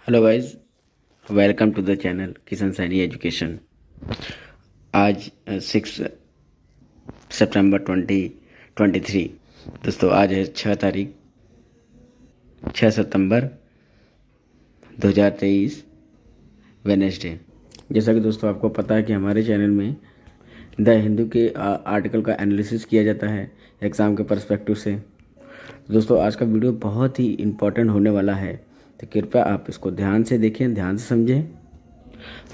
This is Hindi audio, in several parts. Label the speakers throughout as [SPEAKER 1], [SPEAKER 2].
[SPEAKER 1] Hello guys, welcome to the channel Kishan Saini education. आज 6 सितंबर 2023। दोस्तों आज है 6 सितंबर 2023 वेनेसडे। जैसा कि दोस्तों आपको पता है कि हमारे चैनल में द हिंदू के आर्टिकल का एनालिसिस किया जाता है एग्ज़ाम के पर्सपेक्टिव से। तो दोस्तों आज का वीडियो बहुत ही इम्पोर्टेंट होने वाला है, तो कृपया आप इसको ध्यान से देखें, ध्यान से समझें।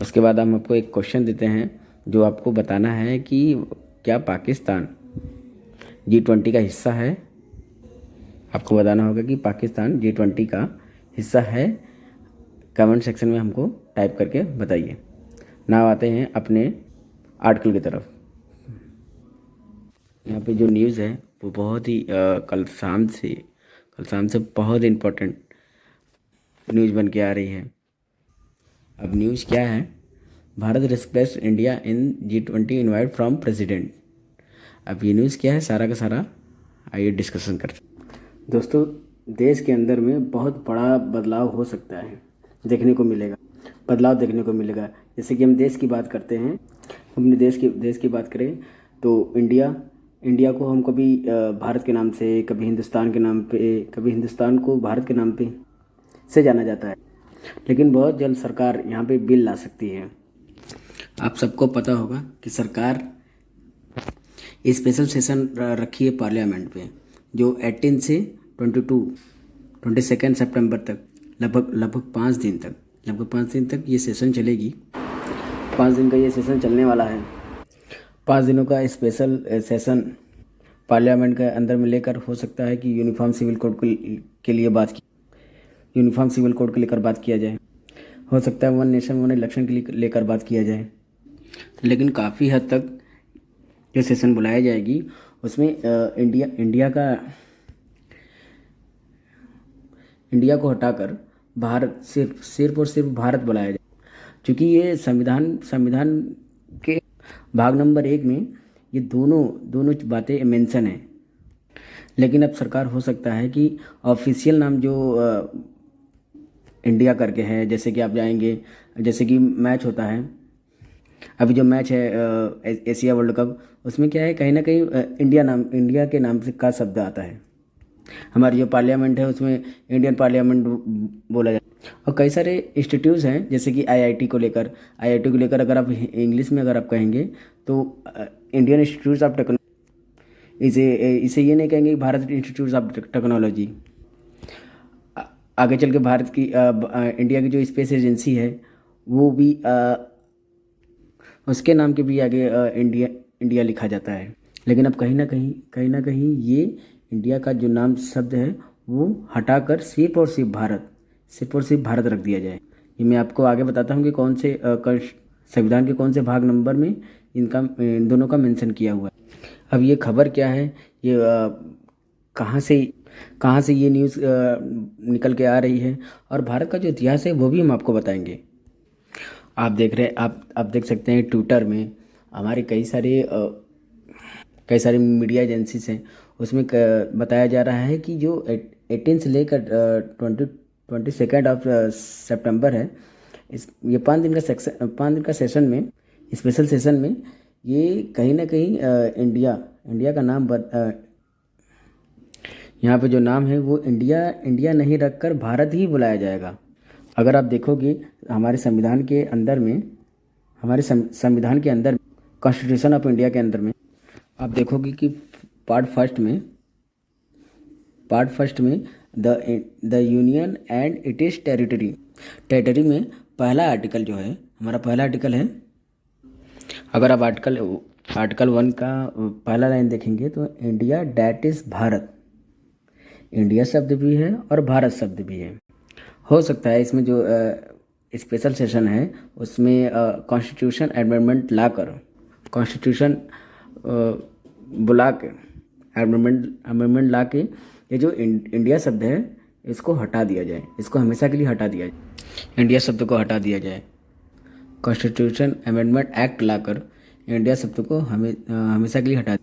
[SPEAKER 1] उसके बाद हम आपको एक क्वेश्चन देते हैं जो आपको बताना है कि क्या पाकिस्तान G20 का हिस्सा है। आपको बताना होगा कि पाकिस्तान G20 का हिस्सा है। कमेंट सेक्शन में हमको टाइप करके बताइए। नाउ आते हैं अपने आर्टिकल की तरफ। यहाँ पे जो न्यूज़ है वो बहुत ही कल शाम से बहुत इम्पोर्टेंट न्यूज़ बन के आ रही है। अब न्यूज़ क्या है? Bharat respects India in G20 invite from president. अब ये न्यूज़ क्या है, सारा का सारा आइए डिस्कशन करते हैं। दोस्तों देश के अंदर में बहुत बड़ा बदलाव हो सकता है, देखने को मिलेगा, बदलाव देखने को मिलेगा। जैसे कि हम देश की बात करते हैं, अपने देश की बात करें तो इंडिया को हम कभी भारत के नाम से, कभी हिंदुस्तान के नाम पे, कभी हिंदुस्तान को भारत के नाम पे से जाना जाता है। लेकिन बहुत जल्द सरकार यहाँ पे बिल ला सकती है। आप सबको पता होगा कि सरकार स्पेशल सेशन रखी है पार्लियामेंट पे, जो 18 से 22 सितंबर तक लगभग 5 दिन तक ये सेशन चलेगी। 5 दिन का ये सेशन चलने वाला है। 5 दिनों का स्पेशल सेशन पार्लियामेंट के अंदर में लेकर हो सकता है कि यूनिफॉर्म सिविल कोड के लिए यूनिफॉर्म सिविल कोड को लेकर बात किया जाए। हो सकता है वन नेशन वन इलेक्शन के लेकर बात किया जाए। लेकिन काफ़ी हद तक जो सेशन बुलाया जाएगी उसमें इंडिया को हटाकर भारत, सिर्फ और सिर्फ भारत बुलाया जाए, क्योंकि ये संविधान के भाग नंबर 1 में ये दोनों बातें मेंशन है। लेकिन अब सरकार हो सकता है कि ऑफिशियल नाम जो इंडिया करके है, जैसे कि आप जाएंगे, जैसे कि मैच होता है, अभी जो मैच है एशिया वर्ल्ड कप, उसमें क्या है, कहीं ना कहीं इंडिया के नाम से का शब्द आता है। हमारी जो पार्लियामेंट है उसमें इंडियन पार्लियामेंट बोला जाता है। और कई सारे इंस्टीट्यूट्स हैं, जैसे कि आईआईटी को लेकर अगर आप इंग्लिश में अगर आप कहेंगे तो इंडियन इंस्टीट्यूट ऑफ टेक्नोलॉजी, इसे ये नहीं कहेंगे कि भारत इंस्टीट्यूट ऑफ टेक्नोलॉजी। आगे चल के भारत की इंडिया की जो स्पेस एजेंसी है वो भी उसके नाम के भी आगे इंडिया लिखा जाता है। लेकिन अब कहीं ना कहीं ये इंडिया का जो नाम शब्द है वो हटाकर सिर्फ और सिर्फ भारत रख दिया जाए। ये मैं आपको आगे बताता हूँ कि कौन से संविधान के कौन से भाग नंबर में इन दोनों का मेंशन किया हुआ है। अब ये खबर क्या है, ये कहाँ से ये न्यूज़ निकल के आ रही है, और भारत का जो इतिहास है वो भी हम आपको बताएंगे। आप देख सकते हैं ट्विटर में हमारे कई सारे मीडिया एजेंसीज हैं, उसमें बताया जा रहा है कि जो 18 से लेकर 22 ऑफ सितंबर है, ये 5 दिन का सेशन में, स्पेशल सेशन में, ये कहीं ना कहीं इंडिया का नाम यहाँ पे जो नाम है वो इंडिया नहीं रखकर भारत ही बुलाया जाएगा। अगर आप देखोगे हमारे संविधान के अंदर में, कॉन्स्टिट्यूशन ऑफ इंडिया के अंदर में आप देखोगे कि पार्ट फर्स्ट में the union and it is territory में पहला आर्टिकल जो है, हमारा पहला आर्टिकल है। अगर आप आर्टिकल 1 का पहला लाइन देखेंगे तो India that is Bharat, India शब्द भी है और भारत शब्द भी है। हो सकता है इसमें जो स्पेशल सेशन है उसमें कॉन्स्टिट्यूशन अमेंडमेंट लाकर, कॉन्स्टिट्यूशन बुला के, अमेंडमेंट ला के ये जो इंडिया शब्द है इसको हटा दिया जाए, इसको हमेशा के लिए हटा दिया जाए, इंडिया शब्द को हटा दिया जाए। कॉन्स्टिट्यूशन अमेंडमेंट एक्ट लाकर इंडिया शब्द को हमेशा के लिए हटा दिया।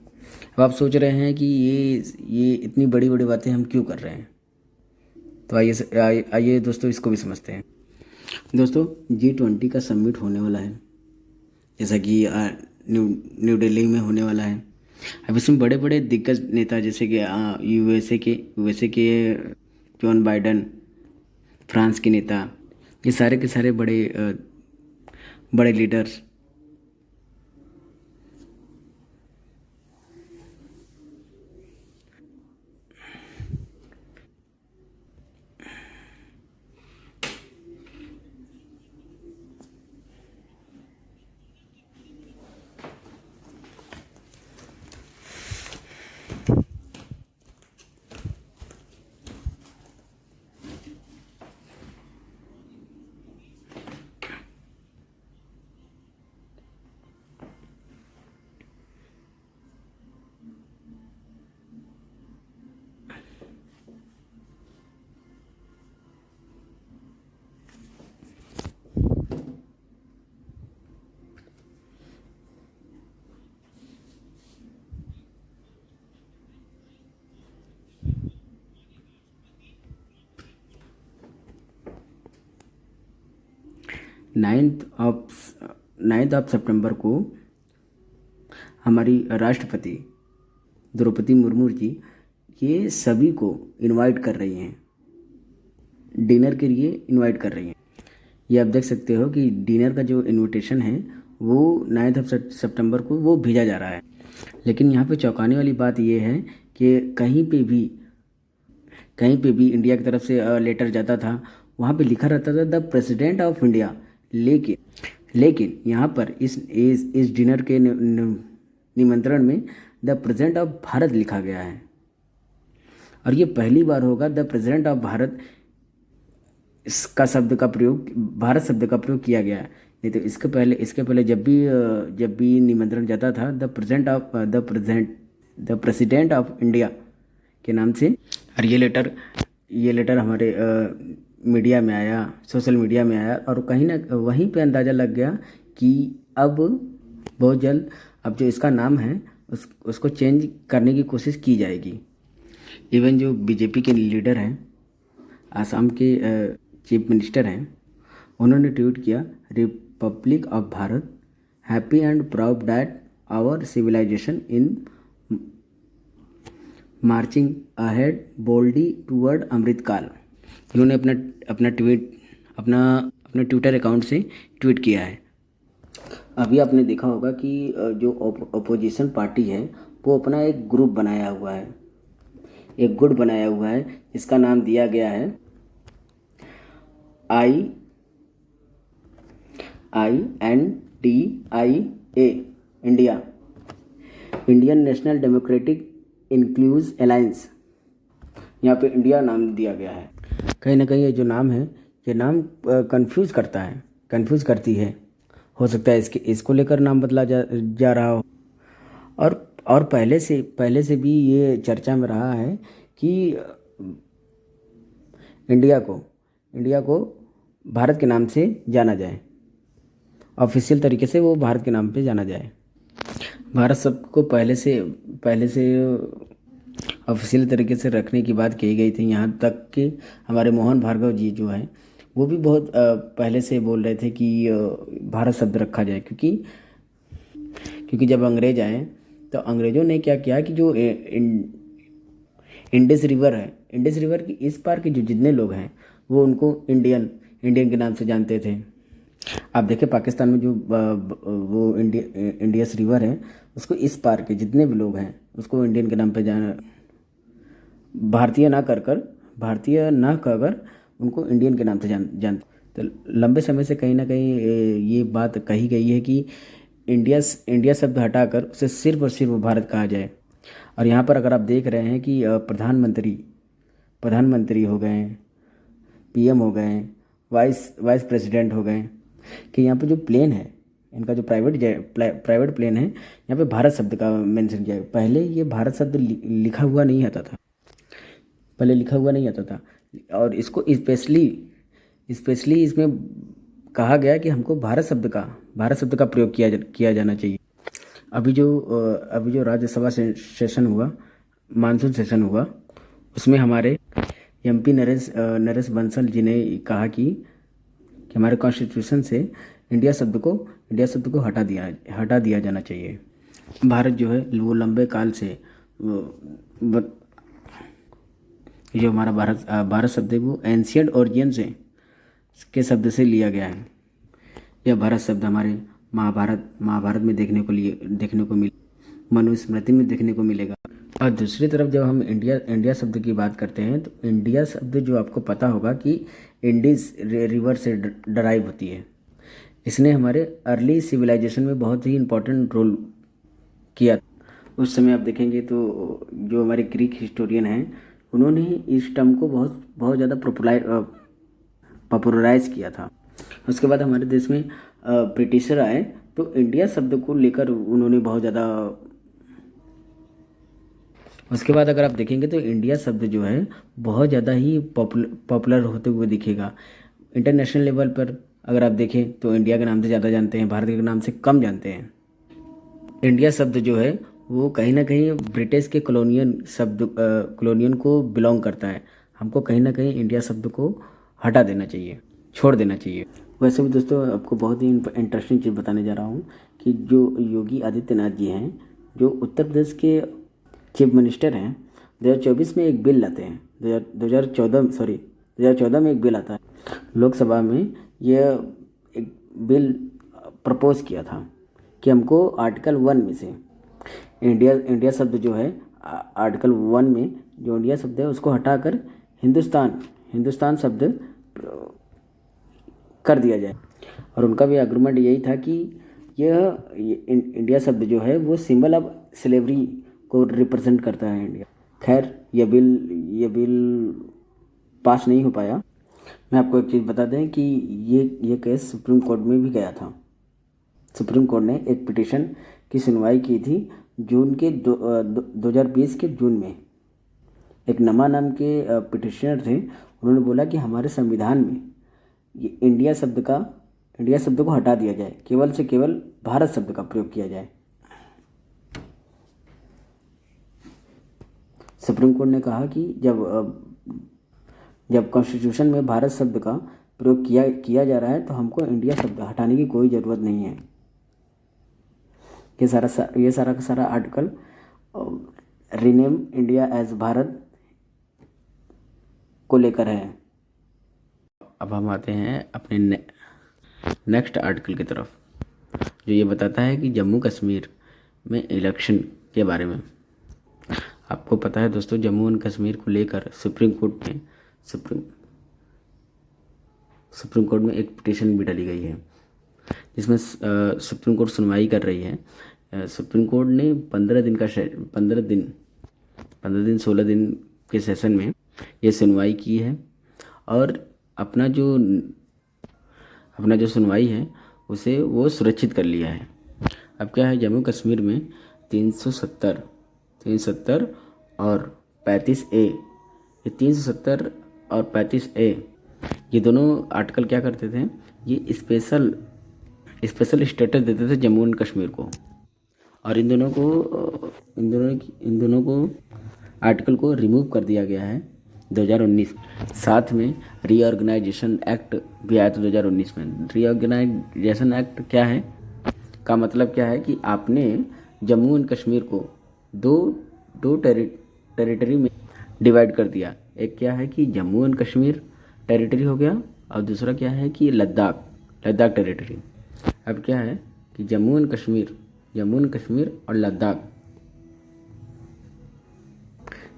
[SPEAKER 1] अब आप सोच रहे हैं कि ये इतनी बड़ी बड़ी बातें हम क्यों कर रहे हैं, तो आइए दोस्तों इसको भी समझते हैं। दोस्तों G20 का समिट होने वाला है, जैसा कि न्यू दिल्ली में होने वाला है। अब इसमें बड़े बड़े दिग्गज नेता जैसे कि यूएसए के जॉन बाइडन, फ्रांस के नेता, ये सारे के सारे बड़े लीडर्स। नाइन्थ ऑफ सितंबर को हमारी राष्ट्रपति द्रौपदी मुर्मू जी ये सभी को इनवाइट कर रही हैं, डिनर के लिए इनवाइट कर रही हैं। ये आप देख सकते हो कि डिनर का जो इनविटेशन है वो 9 ऑफ सितंबर को वो भेजा जा रहा है। लेकिन यहाँ पे चौंकाने वाली बात ये है कि कहीं पे भी इंडिया की तरफ से लेटर जाता था, वहाँ पे लिखा रहता था द प्रेसिडेंट ऑफ इंडिया। लेकिन यहाँ पर इस डिनर के निमंत्रण में द प्रेसिडेंट ऑफ भारत लिखा गया है। और ये पहली बार होगा द प्रेसिडेंट ऑफ भारत इसका भारत शब्द का प्रयोग किया गया है। नहीं तो इसके पहले जब भी निमंत्रण जाता था द प्रेसिडेंट ऑफ इंडिया के नाम से। और ये लेटर हमारे मीडिया में आया, सोशल मीडिया में आया, और कहीं ना वहीं पे अंदाज़ा लग गया कि अब बहुत जल्द अब जो इसका नाम है उसको चेंज करने की कोशिश की जाएगी। इवन जो बीजेपी के लीडर हैं, आसाम के चीफ मिनिस्टर हैं, उन्होंने ट्वीट किया, republic of Bharat happy and proud that our civilisation in marching ahead boldly toward Amritkaal. इन्होंने अपना ट्विटर अकाउंट से ट्वीट किया है। अभी आपने देखा होगा कि जो अपोजिशन पार्टी है वो अपना एक ग्रुप बनाया हुआ है, एक गुट बनाया हुआ है, जिसका नाम दिया गया है INDIA, Indian national democratic inclusive alliance. यहाँ पे इंडिया नाम दिया गया है। कहीं ना कहीं ये जो नाम है, ये नाम कंफ्यूज करती है। हो सकता है इसको लेकर नाम बदला जा रहा हो। और पहले से भी ये चर्चा में रहा है कि इंडिया को भारत के नाम से जाना जाए, ऑफिशियल तरीके से वो भारत के नाम पे जाना जाए। भारत सबको पहले से ऑफिशियल तरीके से रखने की बात की गई थी। यहाँ तक कि हमारे मोहन भार्गव जी जो हैं वो भी बहुत पहले से बोल रहे थे कि भारत शब्द रखा जाए, क्योंकि जब अंग्रेज आए तो अंग्रेज़ों ने क्या किया कि जो इंडस रिवर की इस पार के जो जितने लोग हैं वो उनको इंडियन के नाम से जानते थे। आप देखें पाकिस्तान में जो वो इंडस रिवर है, उसको इस पार के जितने भी लोग हैं उसको इंडियन के नाम पे जाना, भारतीय ना कहकर उनको इंडियन के नाम से जानते। तो लंबे समय से कहीं ना कहीं ये बात कही गई है कि इंडिया शब्द हटाकर उसे सिर्फ और सिर्फ भारत कहा जाए। और यहाँ पर अगर आप देख रहे हैं कि प्रधानमंत्री हो गए, PM हो गए, वाइस प्रेसिडेंट हो गए, कि यहाँ पे जो प्लेन है इनका जो प्राइवेट प्लेन है, यहाँ पे भारत शब्द का मेंशन किया है। पहले ये भारत शब्द लिखा हुआ नहीं आता था। और इसको स्पेशली इसमें कहा गया कि हमको भारत शब्द का प्रयोग किया जाना चाहिए। अभी जो राज्यसभा सेशन हुआ, मानसून सेशन हुआ, उसमें हमारे MP नरेश बंसल जी ने कहा कि कि हमारे कॉन्स्टिट्यूशन से इंडिया शब्द को हटा दिया जाना चाहिए। भारत जो है वो लंबे काल से जो हमारा भारत शब्द है वो एंशियंट ओरिजिन से के शब्द से लिया गया है। यह भारत शब्द हमारे महाभारत में देखने को मनुस्मृति में देखने को मिलेगा। और दूसरी तरफ जब हम इंडिया शब्द की बात करते हैं तो इंडिया शब्द जो आपको पता होगा कि इंडीज रिवर से डराइव होती है। इसने हमारे अर्ली सिविलाइजेशन में बहुत ही इम्पोर्टेंट रोल किया। उस समय आप देखेंगे तो जो हमारे ग्रीक हिस्टोरियन हैं उन्होंने इस टर्म को बहुत ज़्यादा पॉपुलराइज किया था। उसके बाद हमारे देश में ब्रिटिशर आए तो इंडिया शब्द को लेकर उन्होंने बहुत ज़्यादा। उसके बाद अगर आप देखेंगे तो इंडिया शब्द जो है बहुत ज़्यादा ही पॉपुलर होते हुए दिखेगा। इंटरनेशनल लेवल पर अगर आप देखें तो इंडिया के नाम से ज़्यादा जानते हैं, भारत के नाम से कम जानते हैं। इंडिया शब्द जो है वो कहीं ना कहीं ब्रिटिश के कॉलोनियन को बिलोंग करता है। हमको कहीं ना कहीं इंडिया शब्द को हटा देना चाहिए, छोड़ देना चाहिए। वैसे भी दोस्तों आपको बहुत ही इंटरेस्टिंग चीज़ बताने जा रहा हूँ कि जो योगी आदित्यनाथ जी हैं, जो उत्तर प्रदेश के चीफ मिनिस्टर हैं, 2024 में एक बिल लाते हैं। 2014 में एक बिल आता है। लोकसभा में यह एक बिल प्रपोज किया था कि हमको आर्टिकल 1 में से इंडिया शब्द जो है आर्टिकल 1 में जो इंडिया शब्द है उसको हटाकर हिंदुस्तान शब्द कर दिया जाए। और उनका भी आर्गुमेंट यही था कि यह इंडिया शब्द जो है वो सिंबल ऑफ स्लेवरी को रिप्रेजेंट करता है इंडिया। खैर यह बिल पास नहीं हो पाया। मैं आपको एक चीज़ बता दें कि ये केस सुप्रीम कोर्ट में भी गया था। सुप्रीम कोर्ट ने एक पिटीशन की सुनवाई की थी जून के 2020 के जून में। एक नमा नाम के पिटिशनर थे, उन्होंने बोला कि हमारे संविधान में ये इंडिया शब्द को हटा दिया जाए, केवल से केवल भारत शब्द का प्रयोग किया जाए। सुप्रीम कोर्ट ने कहा कि जब कॉन्स्टिट्यूशन में भारत शब्द का प्रयोग किया जा रहा है तो हमको इंडिया शब्द हटाने की कोई ज़रूरत नहीं है। ये सारा का सारा article rename India as Bharat को लेकर है। अब हम आते हैं अपने नेक्स्ट आर्टिकल की तरफ, जो ये बताता है कि जम्मू कश्मीर में इलेक्शन के बारे में। आपको पता है दोस्तों, जम्मू एंड कश्मीर को लेकर सुप्रीम कोर्ट में एक पिटीशन भी डाली गई है, जिसमें सुप्रीम कोर्ट सुनवाई कर रही है। सुप्रीम कोर्ट ने 16 दिन के सेशन में ये सुनवाई की है और अपना जो सुनवाई है उसे वो सुरक्षित कर लिया है। अब क्या है, जम्मू कश्मीर में 370 और 35A, ये 370 और 35A ये दोनों आर्टिकल क्या करते थे, ये स्पेशल स्टेटस देते थे जम्मू एंड कश्मीर को। और इन दोनों को आर्टिकल को रिमूव कर दिया गया है 2019। साथ में रीऑर्गेनाइजेशन एक्ट भी आया था 2019 में। रीऑर्गेनाइजेशन एक्ट क्या है का मतलब क्या है कि आपने जम्मू एंड कश्मीर को दो टेरिटरी में डिवाइड कर दिया। एक क्या है कि जम्मू एंड कश्मीर टेरिटरी हो गया और दूसरा क्या है कि लद्दाख टेरिटरी। अब क्या है कि जम्मू एंड कश्मीर और लद्दाख,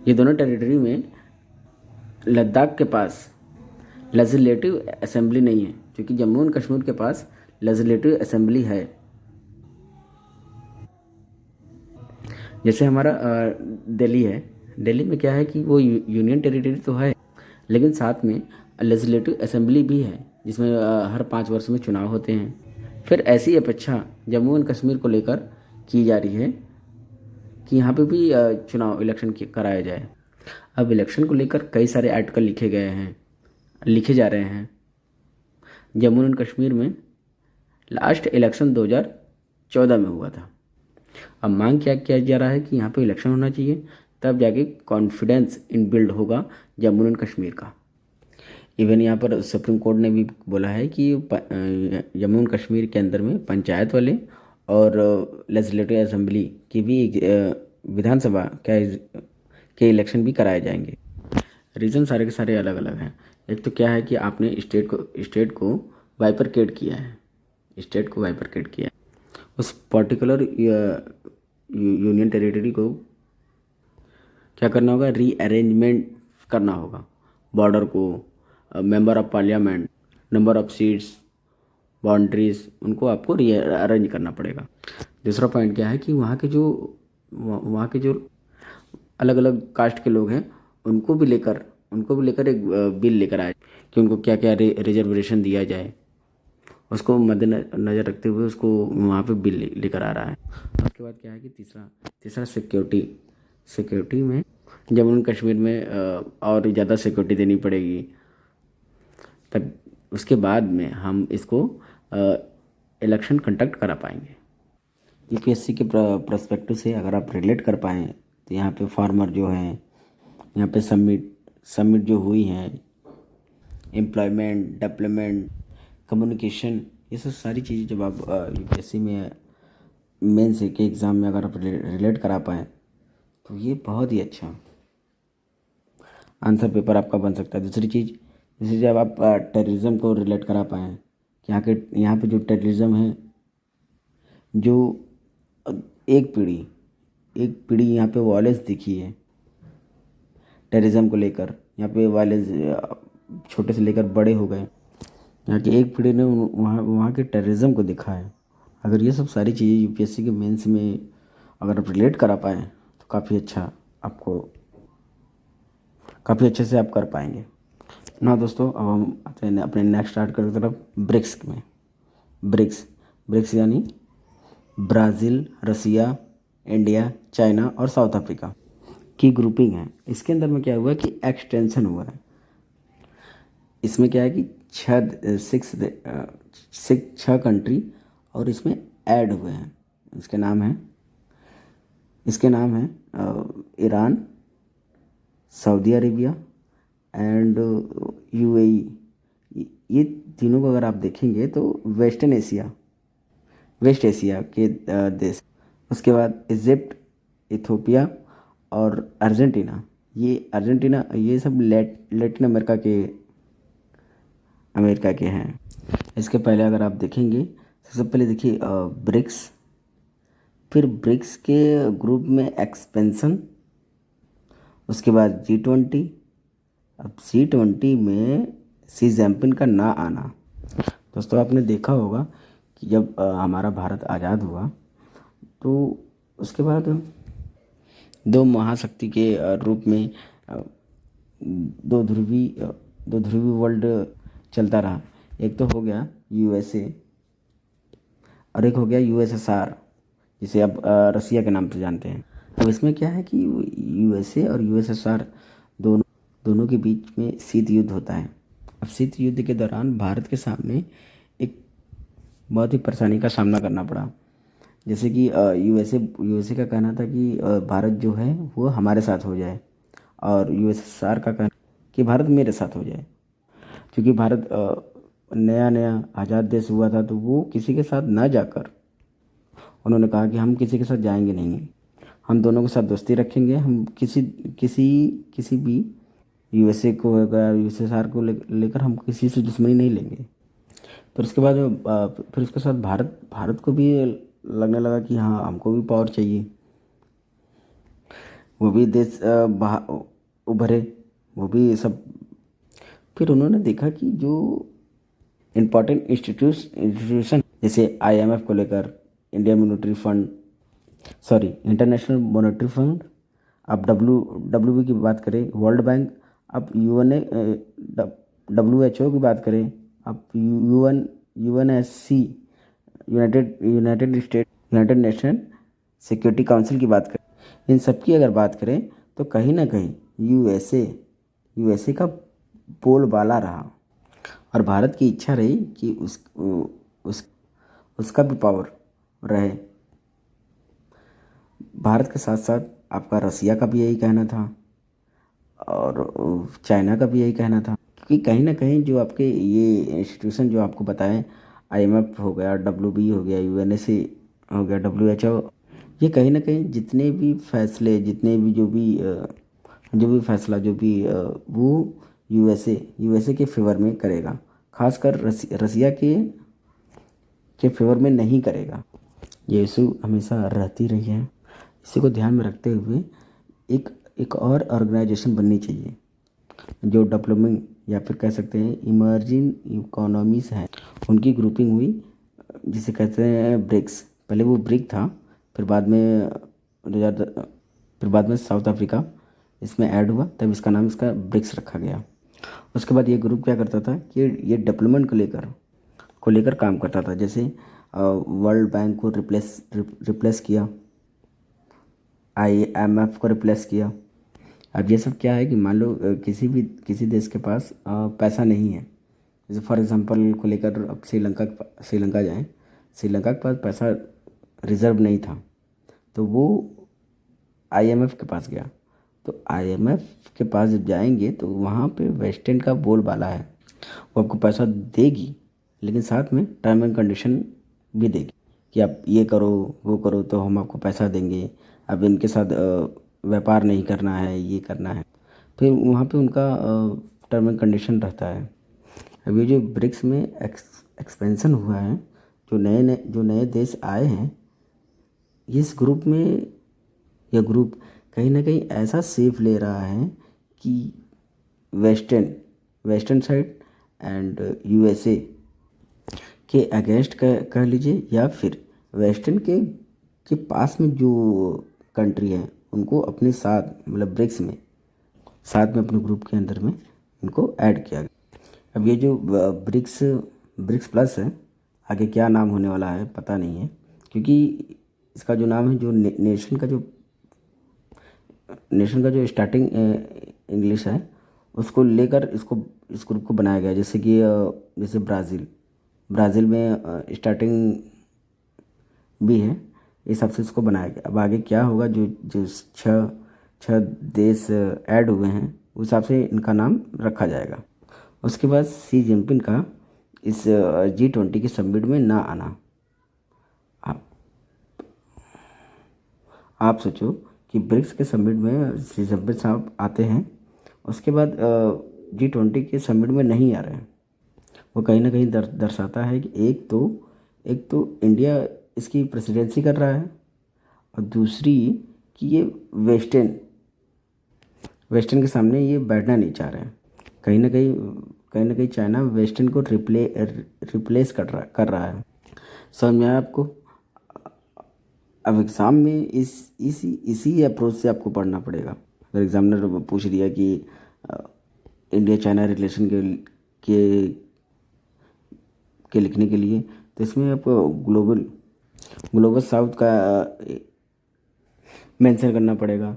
[SPEAKER 1] ये दोनों टेरिटरी में लद्दाख के पास लेजिस्लेटिव असेंबली नहीं है, क्योंकि जम्मू एंड कश्मीर के पास लेजिस्लेटिव असेंबली है। जैसे हमारा दिल्ली है, दिल्ली में क्या है कि वो यूनियन टेरिटरी तो है, लेकिन साथ में लेजिस्लेटिव असेंबली भी है, जिसमें हर 5 वर्ष में चुनाव होते हैं। फिर ऐसी अपेक्षा जम्मू एंड कश्मीर को लेकर की जा रही है कि यहाँ पे भी इलेक्शन कराया जाए। अब इलेक्शन को लेकर कई सारे आर्टिकल लिखे जा रहे हैं। जम्मू एंड कश्मीर में लास्ट इलेक्शन 2014 में हुआ था। अब मांग क्या किया जा रहा है कि यहाँ पे इलेक्शन होना चाहिए, तब जाके कॉन्फिडेंस इन बिल्ड होगा जम्मू एंड कश्मीर का। इवन यहाँ पर सुप्रीम कोर्ट ने भी बोला है कि जम्मू एंड कश्मीर के अंदर में पंचायत वाले और लेजिस्लेटिव असेंबली की भी विधानसभा के इलेक्शन भी कराए जाएंगे। रीज़न सारे के सारे अलग अलग हैं। एक तो क्या है कि आपने स्टेट को बाइफरकेट किया है, स्टेट को बाइफरकेट किया है। उस पर्टिकुलर यूनियन टेरिटरी को क्या करना होगा, रीअरेंजमेंट करना होगा। बॉर्डर को, member of parliament, number of seats, boundaries, उनको आपको रीअरेंज करना पड़ेगा। दूसरा पॉइंट क्या है कि वहाँ के जो अलग अलग कास्ट के लोग हैं उनको भी लेकर एक बिल लेकर आए कि उनको क्या क्या रिजर्वेशन दिया जाए। उसको मद्देनजर रखते हुए उसको वहाँ पे बिल लेकर आ रहा है। उसके बाद क्या है कि तीसरा सिक्योरिटी में जम्मू एंड कश्मीर में और ज़्यादा सिक्योरिटी देनी पड़ेगी। तब उसके बाद में हम इसको इलेक्शन कंडक्ट करा पाएंगे। यूपीएससी के पर्सपेक्टिव से अगर आप रिलेट कर पाएँ तो यहाँ पे फार्मर जो हैं, यहाँ पे सबमिट जो हुई हैं, एम्प्लॉयमेंट, डेवलपमेंट, कम्युनिकेशन, ये सब सारी चीज़ें जब आप यूपीएससी में मेंस के एग्ज़ाम में अगर आप रिलेट करा पाएँ तो ये बहुत ही अच्छा आंसर पेपर आपका बन सकता है। दूसरी चीज़, जैसे जब आप टेररिज्म को रिलेट करा पाएँ कि यहाँ पे जो टेररिज्म है, जो एक पीढ़ी यहाँ पे वायलेंस दिखी है टेररिज्म को लेकर। यहाँ पे वायलेंस छोटे से लेकर बड़े हो गए, यहाँ की एक पीढ़ी ने वहाँ के टेररिज्म को देखा है। अगर ये सब सारी चीज़ें यूपीएससी के मेंस में अगर आप रिलेट करा पाएँ तो काफ़ी अच्छे से आप कर पाएंगे ना। दोस्तों, अब हम आते हैं अपने नेक्स्ट आर्टिकल की तरफ, ब्रिक्स में। ब्रिक्स यानी ब्राज़ील, रसिया, इंडिया, चाइना और साउथ अफ्रीका की ग्रुपिंग है। इसके अंदर में क्या हुआ है कि एक्सटेंशन हुआ है। इसमें क्या है कि छः कंट्री और इसमें ऐड हुए हैं। इसके नाम है Iran, Saudi Arabia and UAE. ये तीनों को अगर आप देखेंगे तो वेस्ट एशिया के देश। उसके बाद इजिप्ट, इथोपिया और अर्जेंटीना। ये सब लैटिन अमेरिका के हैं। इसके पहले अगर आप देखेंगे, सबसे पहले देखिए ब्रिक्स, फिर ब्रिक्स के ग्रुप में एक्सपेंशन, उसके बाद G20, अब C20 में सी जिनपिंग का ना आना। दोस्तों, आपने देखा होगा कि जब हमारा भारत आज़ाद हुआ तो उसके बाद दो महाशक्ति के रूप में दो ध्रुवी वर्ल्ड चलता रहा। एक तो हो गया USA और एक हो गया USSR, जिसे अब रसिया के नाम से जानते हैं। अब इसमें क्या है कि USA और USSR दोनों के बीच में शीत युद्ध होता है। अब शीत युद्ध के दौरान भारत के सामने एक बहुत ही परेशानी का सामना करना पड़ा। जैसे कि USA का कहना था कि भारत जो है वो हमारे साथ हो जाए, और USSR का कहना कि भारत मेरे साथ हो जाए। क्योंकि भारत नया आज़ाद देश हुआ था, तो वो किसी के साथ ना जाकर उन्होंने कहा कि हम किसी के साथ जाएंगे नहीं, हम दोनों के साथ दोस्ती रखेंगे। हम किसी भी USA को अगर USSR को लेकर हम किसी से दुश्मनी नहीं लेंगे। फिर उसके बाद फिर उसके साथ भारत को भी लगने लगा कि हाँ, हमको भी पावर चाहिए, वो भी देश उभरे, वो भी सब। फिर उन्होंने देखा कि जो इम्पोर्टेंट इंस्टीट्यूशन जैसे IMF को लेकर, इंटरनेशनल मॉनेटरी फंड, अब WB की बात करें, वर्ल्ड बैंक, अब WHO की बात करें, अब UNSC, United nation security council की बात करें, इन सब की अगर बात करें तो कहीं ना कहीं USA का बोलबाला रहा। और भारत की इच्छा रही कि उसका भी पावर रहे। भारत के साथ साथ आपका रसिया का भी यही कहना था और चाइना का भी यही कहना था क्योंकि कहीं ना कहीं जो आपके ये इंस्टीट्यूशन जो आपको बताएं, आईएमएफ हो गया, डब्ल्यूबी हो गया, यूएनएसए हो गया, डब्ल्यूएचओ, ये कहीं ना कहीं जितने भी फैसले, जितने भी जो भी फैसला, वो यूएसए के फेवर में करेगा। खासकर रसिया के फेवर में नहीं करेगा। ये इशू हमेशा रहती रही है। इसी को ध्यान में रखते हुए एक एक और ऑर्गेनाइजेशन बननी चाहिए जो डेवलपिंग या फिर कह सकते हैं इमर्जिंग इकोनॉमीज हैं, उनकी ग्रुपिंग हुई, जिसे कहते हैं ब्रिक्स। पहले वो ब्रिक था, फिर बाद में 2000 फिर बाद में साउथ अफ्रीका इसमें ऐड हुआ, तब इसका ब्रिक्स रखा गया। उसके बाद ये ग्रुप क्या करता था कि ये डेवलपमेंट को लेकर काम करता था। जैसे वर्ल्ड बैंक को रिप्लेस किया, IMF को रिप्लेस किया। अब ये सब क्या है कि मान लो किसी देश के पास पैसा नहीं है, जैसे फॉर एग्जांपल को लेकर अब श्रीलंका जाएं, श्रीलंका के पास पैसा रिजर्व नहीं था, तो वो IMF के पास गया। तो IMF के पास जब जाएंगे तो वहाँ पे वेस्टर्न का बोलबाला है, वो आपको पैसा देगी, लेकिन साथ में टर्म एंड कंडीशन भी देगी कि आप ये करो वो करो तो हम आपको पैसा देंगे, अब इनके साथ व्यापार नहीं करना है, ये करना है। फिर वहाँ पे उनका टर्म एंड कंडीशन रहता है। अब ये जो ब्रिक्स में एक्सपेंशन हुआ है, जो नए देश आए हैं, इस ग्रुप में यह ग्रुप कहीं ना कहीं ऐसा सेफ ले रहा है कि वेस्टर्न साइड एंड यूएसए के अगेंस्ट कह लीजिए, या फिर वेस्टर्न के पास में जो कंट्री है उनको अपने साथ, मतलब ब्रिक्स में साथ में अपने ग्रुप के अंदर में इनको ऐड किया गया। अब ये जो ब्रिक्स प्लस है, आगे क्या नाम होने वाला है पता नहीं है, क्योंकि इसका जो नाम है, जो नेशन का जो स्टार्टिंग इंग्लिश है, उसको लेकर इस ग्रुप को बनाया गया। जैसे ब्राज़ील में स्टार्टिंग भी है, इस हिसाब से इसको बनाया गया। अब आगे क्या होगा, जो छः देश ऐड हुए हैं, उस हिसाब से इनका नाम रखा जाएगा। उसके बाद शी जिनपिंग का इस G20 के समिट में ना आना। आप सोचो कि ब्रिक्स के समिट में शी जिनपिंग साहब आते हैं, उसके बाद G20 के समिट में नहीं आ रहे हैं। वो कहीं ना कहीं दर्शाता है कि एक तो इंडिया इसकी प्रेसिडेंसी कर रहा है, और दूसरी कि ये वेस्टर्न के सामने ये बैठना नहीं चाह रहे हैं। कहीं ना कहीं चाइना वेस्टर्न को रिप्लेस कर रहा है। समझ में आया आपको? अब एग्ज़ाम में इसी अप्रोच से आपको पढ़ना पड़ेगा। अगर एग्जामिनर पूछ दिया कि इंडिया चाइना रिलेशन के लिखने के लिए, तो इसमें आपको ग्लोबल साउथ का मेंशन करना पड़ेगा,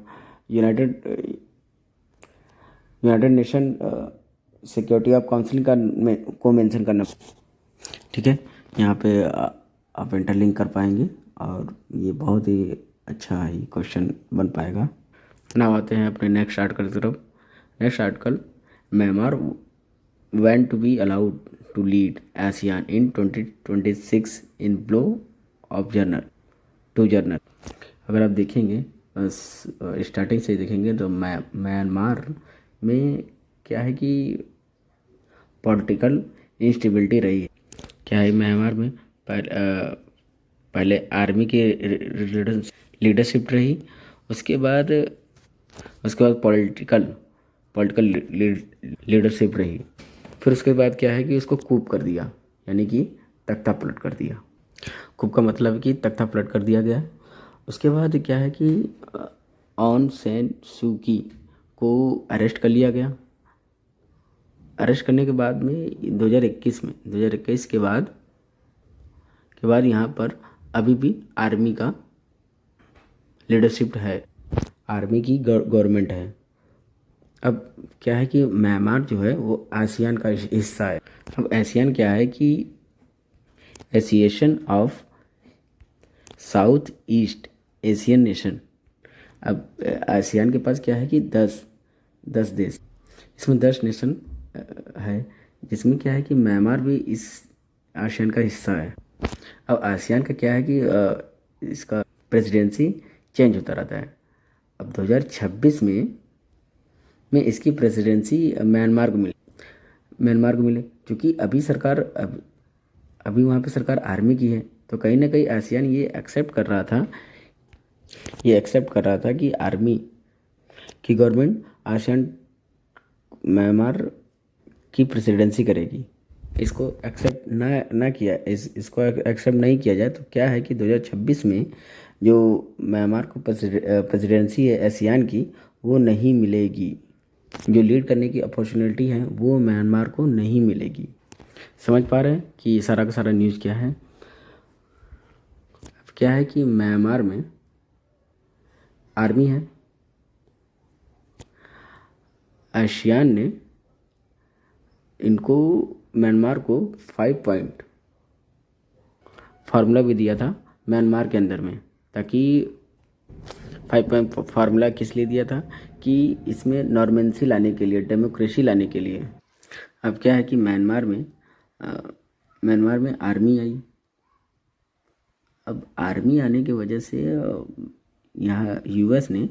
[SPEAKER 1] United nation security of council को मेंशन करना। ठीक है, यहाँ पे आप इंटरलिंक कर पाएंगे और ये बहुत ही अच्छा ही क्वेश्चन बन पाएगा। ना आते हैं अपने नेक्स्ट आर्टिकल की तरफ। Next article, Myanmar when to be allowed to lead ASEAN in 2026 in blow of journal। अगर आप देखेंगे स्टार्टिंग से देखेंगे तो म्यांमार में क्या है कि पॉलिटिकल इंस्टेबिलिटी रही है। क्या है म्यांमार में पहले आर्मी की लीडरशिप रही, उसके बाद पॉलिटिकल लीडरशिप रही, फिर उसके बाद क्या है कि उसको कूप कर दिया, यानी कि तख्ता पलट कर दिया। कूप का मतलब है कि तख्ता पलट कर दिया गया। उसके बाद क्या है कि ऑन सैन सू की को अरेस्ट कर लिया गया। अरेस्ट करने के बाद में 2021 के बाद यहाँ पर अभी भी आर्मी का लीडरशिप है, आर्मी की गवर्नमेंट है। अब क्या है कि म्यांमार जो है वो आसियान का हिस्सा है। अब आसियान क्या है कि association of south east Asian nation. अब आसियान के पास क्या है कि 10 देश, इसमें 10 नेशन है, जिसमें क्या है कि म्यांमार भी इस आसियान का हिस्सा है। अब आसियान का क्या है कि इसका प्रेसिडेंसी चेंज होता रहता है। अब 2026 में इसकी प्रेसिडेंसी म्यांमार को मिली क्योंकि अभी वहाँ पे सरकार आर्मी की है। तो कहीं ना कहीं आसियान ये एक्सेप्ट कर रहा था कि आर्मी की गवर्नमेंट आसियान म्यांमार की प्रेसिडेंसी करेगी। इसको एक्सेप्ट ना किया इसको एक्सेप्ट नहीं किया जाए तो क्या है कि 2026 में जो म्यांमार को प्रेसिडेंसी है आसियान की, वो नहीं मिलेगी। जो लीड करने की अपॉर्चुनिटी है वो म्यांमार को नहीं मिलेगी। समझ पा रहे हैं कि सारा का सारा न्यूज़ क्या है। अब क्या है कि म्यांमार में आर्मी है। आसियान ने इनको म्यांमार को 5 पॉइंट फार्मूला भी दिया था म्यांमार के अंदर में, ताकि 5 पॉइंट फार्मूला किस लिए दिया था कि इसमें नॉर्मेंसी लाने के लिए, डेमोक्रेसी लाने के लिए। अब क्या है कि म्यांमार में आर्मी आई। अब आर्मी आने की वजह से यहाँ यूएस ने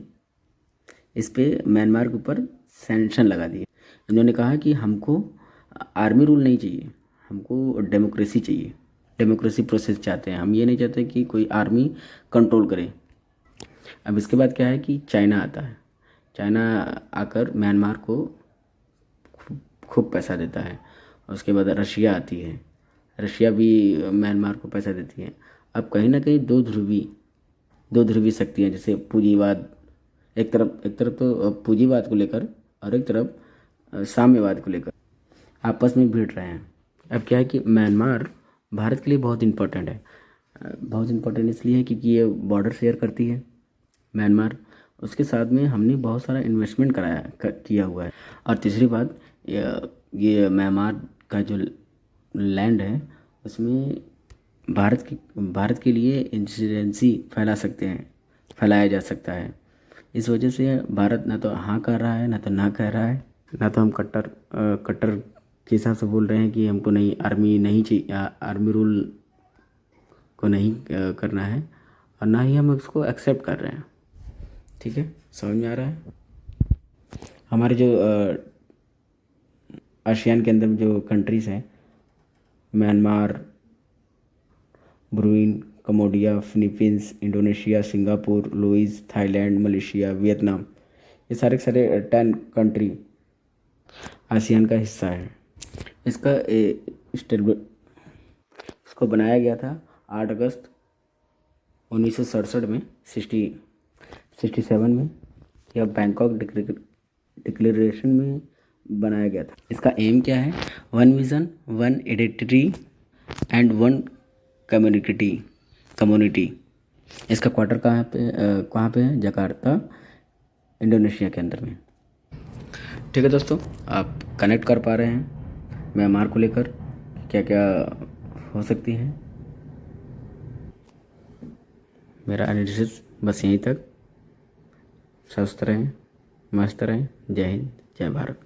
[SPEAKER 1] इस पे म्यांमार के ऊपर सैंक्शन लगा दिए। इन्होंने कहा कि हमको आर्मी रूल नहीं चाहिए, हमको डेमोक्रेसी चाहिए, डेमोक्रेसी प्रोसेस चाहते हैं। हम ये नहीं चाहते कि कोई आर्मी कंट्रोल करे। अब इसके बाद क्या है कि चाइना आता है। चाइना आकर म्यांमार को खूब पैसा देता है। और उसके बाद रशिया आती है, रशिया भी म्यांमार को पैसा देती है। अब कहीं ना कहीं दो ध्रुवी शक्तियाँ, जैसे पूंजीवाद, एक तरफ तो पूंजीवाद को लेकर और एक तरफ साम्यवाद को लेकर आपस में भिड़ रहे हैं। अब क्या है कि म्यांमार भारत के लिए बहुत इम्पोर्टेंट है। बहुत इम्पोर्टेंट इसलिए है क्योंकि ये बॉर्डर शेयर करती है म्यांमार। उसके साथ में हमने बहुत सारा इन्वेस्टमेंट किया हुआ है। और तीसरी बात, ये म्यांमार का जो लैंड है उसमें भारत के लिए इंसर्जेंसी फैलाया जा सकता है। इस वजह से भारत ना तो हाँ कह रहा है, ना तो ना कह रहा है। ना तो हम कट्टर के हिसाब से बोल रहे हैं कि हमको नहीं, आर्मी नहीं चाहिए, आर्मी रूल को नहीं करना है, और ना ही हम उसको एक्सेप्ट कर रहे हैं। ठीक है, समझ में आ रहा है। हमारे जो आसियान के अंदर जो कंट्रीज़ हैं, Myanmar, Brunei, Cambodia, Philippines, Indonesia, Singapore, Laos, Thailand, Malaysia, Vietnam, ये सारे के सारे 10 कंट्री आसियान का हिस्सा है। इसको बनाया गया था 8 अगस्त 1967 में, 67 में, यह बैंकॉक डिक्लेरेशन में बनाया गया था। इसका एम क्या है? 1 विज़न, 1 आइडेंटिटी एंड 1 कम्युनिटी। इसका क्वार्टर कहाँ पे है? जकार्ता, इंडोनेशिया के अंदर में। ठीक है दोस्तों, आप कनेक्ट कर पा रहे हैं म्यांमार को लेकर क्या क्या हो सकती है। मेरा एनालिसिस बस यहीं तक। स्वस्थ रहें, मस्त रहें। जय हिंद, जय भारत।